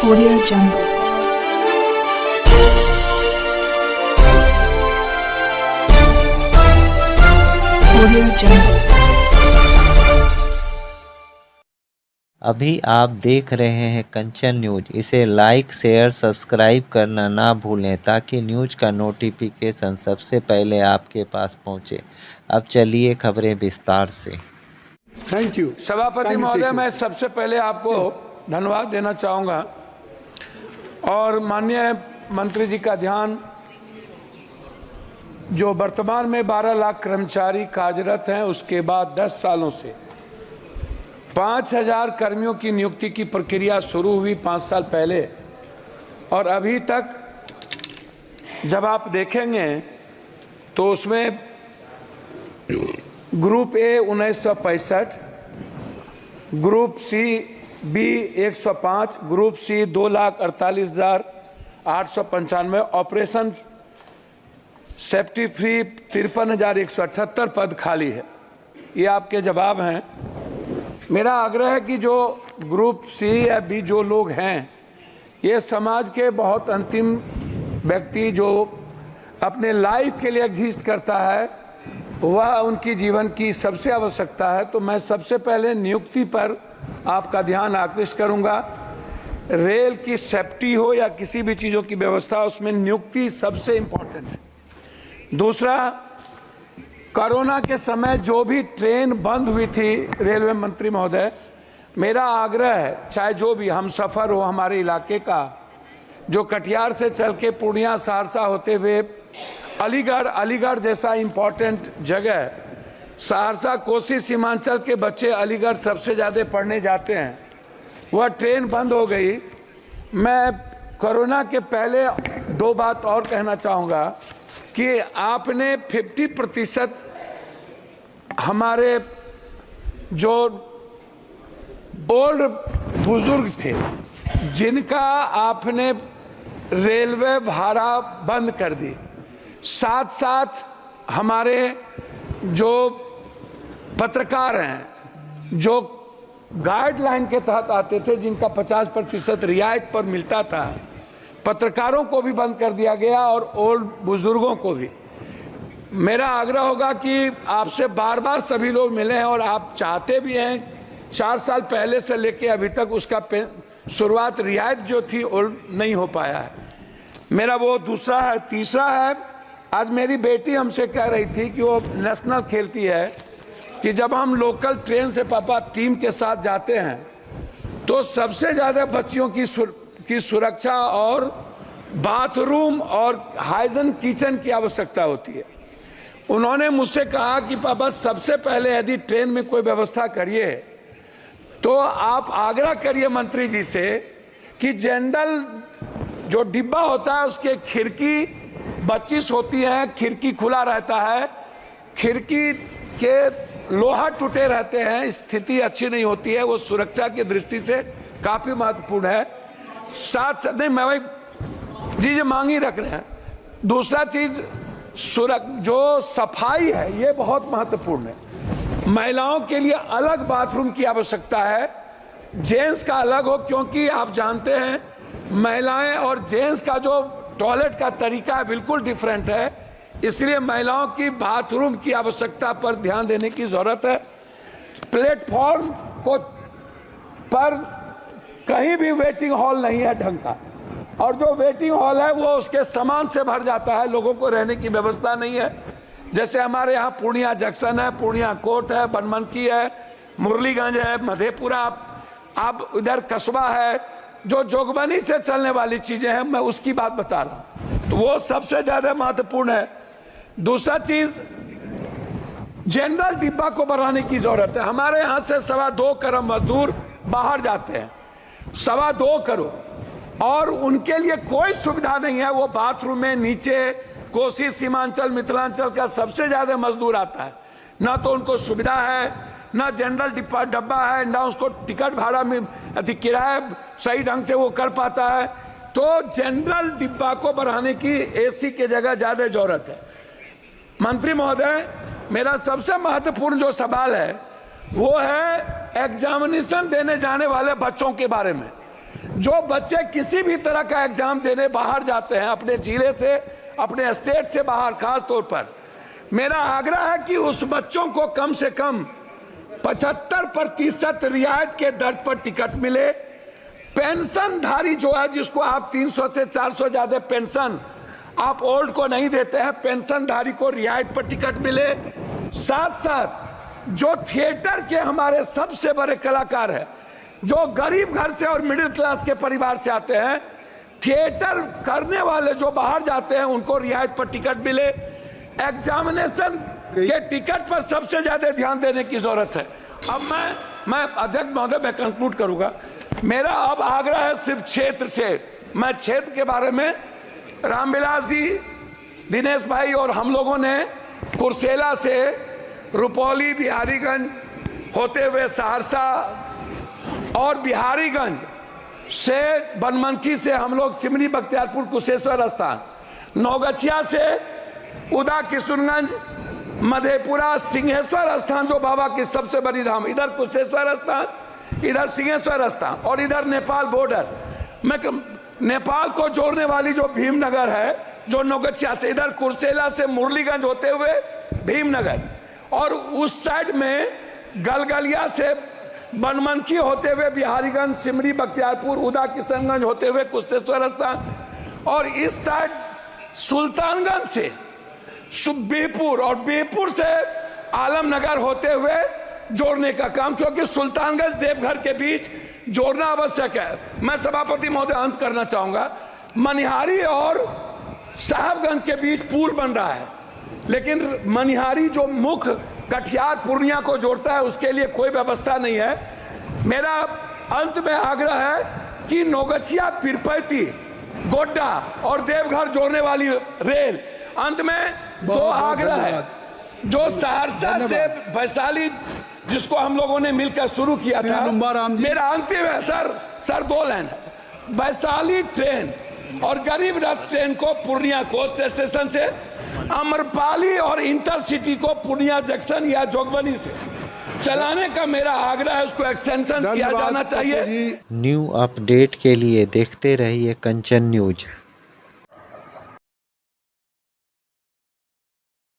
Audio Jungle. Audio Jungle. अभी आप देख रहे हैं कंचन न्यूज। इसे लाइक शेयर सब्सक्राइब करना ना भूलें ताकि न्यूज का नोटिफिकेशन सबसे पहले आपके पास पहुंचे। अब चलिए खबरें विस्तार से। थैंक यू सभापति महोदय, मैं सबसे पहले आपको धन्यवाद देना चाहूँगा और माननीय मंत्री जी का ध्यान, जो वर्तमान में 12 लाख कर्मचारी कार्यरत हैं, उसके बाद 10 सालों से 5000 कर्मियों की नियुक्ति की प्रक्रिया शुरू हुई 5 साल पहले, और अभी तक जब आप देखेंगे तो उसमें group A 1965, group C B 105, group C 2,48,895, operation safety free 53,178 पद खाली है। ये आपके जवाब हैं। मेरा आग्रह है कि जो ग्रुप सी या बी जो लोग हैं, ये समाज के बहुत अंतिम व्यक्ति जो अपने लाइफ के लिए एग्जिस्ट करता है, वह उनकी जीवन की सबसे आवश्यकता है। तो मैं सबसे पहले नियुक्ति पर आपका ध्यान आकृष्ट करूंगा। रेल की सेफ्टी हो या किसी भी चीज़ों की व्यवस्था, उसमें नियुक्ति सबसे इम्पोर्टेंट है। दूसरा, कोरोना के समय जो भी ट्रेन बंद हुई थी, रेलवे मंत्री महोदय, मेरा आग्रह है, चाहे जो भी हम सफ़र हो हमारे इलाके का, जो कटिहार से चल के पूर्णिया सहरसा होते हुए अलीगढ़ जैसा इम्पोर्टेंट जगह, सहरसा कोसी सीमांचल के बच्चे अलीगढ़ सबसे ज़्यादा पढ़ने जाते हैं, वह ट्रेन बंद हो गई। मैं कोरोना के पहले 2 बात और कहना चाहूँगा कि आपने 50% हमारे जो ओल्ड बुजुर्ग थे, जिनका आपने रेलवे भाड़ा बंद कर दी, साथ साथ हमारे जो पत्रकार हैं, जो गाइडलाइन के तहत आते थे, जिनका 50% रियायत पर मिलता था, पत्रकारों को भी बंद कर दिया गया और ओल्ड बुजुर्गों को भी। मेरा आग्रह होगा कि आपसे बार बार सभी लोग मिले हैं और आप चाहते भी हैं, 4 साल पहले से लेके अभी तक उसका शुरुआत रियायत जो थी ओल्ड नहीं हो पाया है। मेरा वो दूसरा है। तीसरा है, आज मेरी बेटी हमसे कह रही थी कि वो नेशनल खेलती है, कि जब हम लोकल ट्रेन से पापा टीम के साथ जाते हैं तो सबसे ज़्यादा बच्चियों की सुरक्षा और बाथरूम और हाइजीन किचन की आवश्यकता होती है। उन्होंने मुझसे कहा कि पापा सबसे पहले यदि ट्रेन में कोई व्यवस्था करिए तो आप आग्रह करिए मंत्री जी से कि जनरल जो डिब्बा होता है उसके खिड़की 25 होती है, खिड़की खुला रहता है, खिड़की के लोहा टूटे रहते हैं, स्थिति अच्छी नहीं होती है, वो सुरक्षा की दृष्टि से काफ़ी महत्वपूर्ण है। साथ साथ नहीं, मैं वही चीज़ मांगी रख रहे हैं। दूसरा चीज़ जो सफाई है, ये बहुत महत्वपूर्ण है। महिलाओं के लिए अलग बाथरूम की आवश्यकता है, जेंट्स का अलग हो, क्योंकि आप जानते हैं महिलाएं और जेंट्स का जो टॉयलेट का तरीका है बिल्कुल डिफरेंट है, इसलिए महिलाओं की बाथरूम की आवश्यकता पर ध्यान देने की जरूरत है। प्लेटफॉर्म पर कहीं भी वेटिंग हॉल नहीं है ढंग का, और जो वेटिंग हॉल है वो उसके सामान से भर जाता है, लोगों को रहने की व्यवस्था नहीं है। जैसे हमारे यहाँ पूर्णिया जंक्शन है, पूर्णिया कोर्ट है, बनमनकी है, मुरलीगंज है, मधेपुरा, अब इधर कस्बा है, जो जोगबनी से चलने वाली चीजें हैं, मैं उसकी बात बता रहा हूँ, तो वो सबसे ज्यादा महत्वपूर्ण है। दूसरा चीज, जनरल डिब्बा को बढ़ाने की जरूरत है। हमारे यहाँ से 2.25 करोड़ मजदूर बाहर जाते हैं, 2.25 करोड़, और उनके लिए कोई सुविधा नहीं है। वो बाथरूम में नीचे कोसी सीमांचल मिथिलांचल का सबसे ज्यादा मजदूर आता है, ना तो उनको सुविधा है, ना जनरल डब्बा है, ना उसको टिकट भाड़ा में किराया सही ढंग से वो कर पाता है। तो जनरल डिब्बा को बढ़ाने की एसी के जगह ज्यादा जरूरत है। मंत्री महोदय, मेरा सबसे महत्वपूर्ण जो सवाल है वो है एग्जामिनेशन देने जाने वाले बच्चों के बारे में। जो बच्चे किसी भी तरह का एग्जाम देने बाहर जाते हैं अपने जिले से, अपने स्टेट से बाहर, खास तौर पर मेरा आग्रह है कि उस बच्चों को कम से कम 75% रियायत के दर पर टिकट मिले। पेंशनधारी जो है, जिसको आप 300 से 400 ज्यादा पेंशन आप ओल्ड को नहीं देते हैं, पेंशनधारी को रियायत पर टिकट मिले। साथ साथ जो थिएटर के हमारे सबसे बड़े कलाकार हैं, जो गरीब घर से और मिडिल क्लास के परिवार से आते हैं, थिएटर करने वाले जो बाहर जाते हैं, उनको रियायत पर टिकट मिले। एग्जामिनेशन के टिकट पर सबसे ज्यादा ध्यान देने की जरूरत है। अब मैं अध्यक्ष महोदय, मैं कंक्लूड करूंगा। मेरा अब आग्रह है सिर्फ क्षेत्र से, मैं क्षेत्र के बारे में रामविलास जी, दिनेश भाई और हम लोगों ने कुर्सेला से रुपौली, बिहारीगंज होते हुए सहरसा और बिहारीगंज से बनमनखी से हम लोग सिमरी, बख्तियारपुर, कुशेश्वर स्थान, नौगछिया से उदा, किशुनगंज, मधेपुरा, सिंहेश्वर स्थान जो बाबा की सबसे बड़ी धाम, इधर कुशेश्वर स्थान, इधर सिंहेश्वर स्थान और इधर नेपाल बॉर्डर। मैं नेपाल को जोड़ने वाली जो भीमनगर है, जो नौगछिया से, इधर कुर्सेला से मुरलीगंज होते हुए भीमनगर, और उस साइड में गलगलिया से बनमनखी होते हुए बिहारीगंज, सिमरी, बख्तियारपुर, उदा, किशनगंज होते हुए कुशेश्वर स्थान, और इस साइड सुल्तानगंज से बिहपुर और बिहपुर से आलमनगर होते हुए जोड़ने का काम, क्योंकि सुल्तानगंज देवघर के बीच जोड़ना आवश्यक है। मैं सभापति महोदय अंत करना चाहूंगा, मनिहारी और साहबगंज के बीच पुल बन रहा है, लेकिन मनिहारी जो मुख्य कटिहार पूर्णिया को जोड़ता है, उसके लिए कोई व्यवस्था नहीं है। मेरा अंत में आग्रह है कि नौगछिया, पीरपैती, गोड्डा और देवघर जोड़ने वाली रेल, अंत में दो आग्रह है, जो सहरसा से वैशाली, जिसको हम लोगों ने मिलकर शुरू किया था, मेरा अंतिम है सर 2 लाइन है, वैशाली ट्रेन और गरीब रथ ट्रेन को पूर्णिया कोस्ट स्टेशन से, अमरपाली और इंटरसिटी को पूर्णिया जंक्शन या जोगबनी से चलाने का मेरा आग्रह है, उसको एक्सटेंशन किया जाना चाहिए। न्यू अपडेट के लिए देखते रहिए कंचन न्यूज।